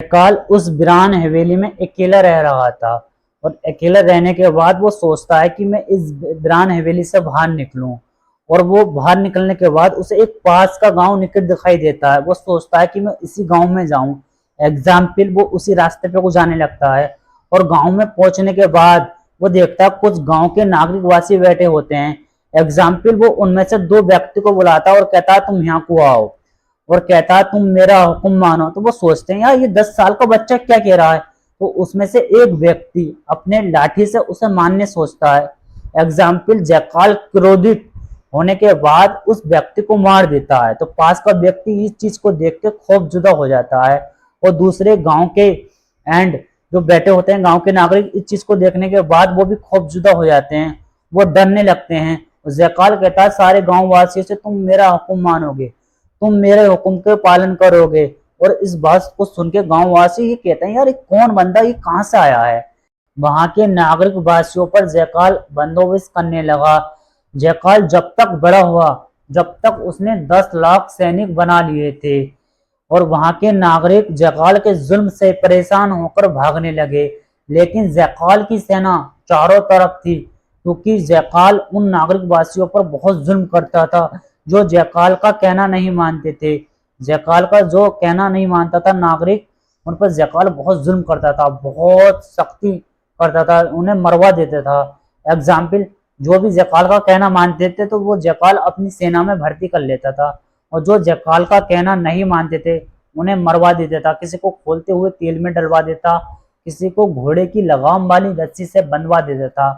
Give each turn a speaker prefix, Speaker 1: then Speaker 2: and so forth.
Speaker 1: जयकाल उस वीरान हवेली में अकेला रह रहा था और अकेला रहने के बाद वो सोचता है कि मैं इस वीरान हवेली से बाहर निकलूं। और वो बाहर निकलने के बाद उसे एक पास का गांव निकट दिखाई देता है। वो सोचता है कि मैं इसी गांव में जाऊं। एग्जाम्पल वो उसी रास्ते पे को जाने लगता है और गांव में पहुंचने के बाद वो देखता है कुछ गांव के नागरिक वासी बैठे होते हैं। एग्जाम्पल वो उनमें से दो व्यक्ति को बुलाता है और कहता है तुम यहाँ को आओ, और कहता है तुम मेरा हुक्म मानो। तो वो सोचते हैं यार ये 10 साल का बच्चा क्या कह रहा है। तो उसमें से एक व्यक्ति अपने लाठी से उसे मारने सोचता है। एग्जाम्पल जयकाल क्रोधित होने के बाद उस व्यक्ति को मार देता है। तो पास का व्यक्ति इस चीज को देख के खौफजुदा हो जाता है और दूसरे गांव के एंड जो बैठे होते हैं गांव के नागरिक इस चीज को देखने के बाद वो भी खौफजुदा हो जाते हैं, वो डरने लगते हैं। जयकाल कहता है सारे गांव वासियों से तुम मेरा हुक्म मानोगे, तुम मेरे हुक्म के पालन करोगे। और इस बात को सुन के गाँव वासी ये कहते हैं यार ये कौन बंदा, ये कहाँ से आया है। वहां के नागरिक वासियों पर जयकाल बंदोबस्त करने लगा। जयकाल जब तक बड़ा हुआ, जब तक उसने 10 लाख सैनिक बना लिए थे और वहां के नागरिक जयकाल के जुल्म से परेशान होकर भागने लगे। लेकिन जयकाल की सेना चारों तरफ थी क्योंकि जयकाल उन नागरिक वासियों पर बहुत जुल्म करता था जो जयकाल का कहना नहीं मानते थे। जयकाल का जो कहना नहीं मानता था नागरिक, उन पर जयकाल बहुत जुल्म करता था, बहुत सख्ती करता था, उन्हें मरवा देता था। एग्जाम्पल जो भी जयकाल का कहना मानते थे तो वो जयकाल अपनी सेना में भर्ती कर लेता था, और जो जयकाल का कहना नहीं मानते थे उन्हें मरवा देता था। किसी को खोलते हुए तेल में डलवा देता, किसी को घोड़े की लगाम वाली रस्सी से बंधवा देता था।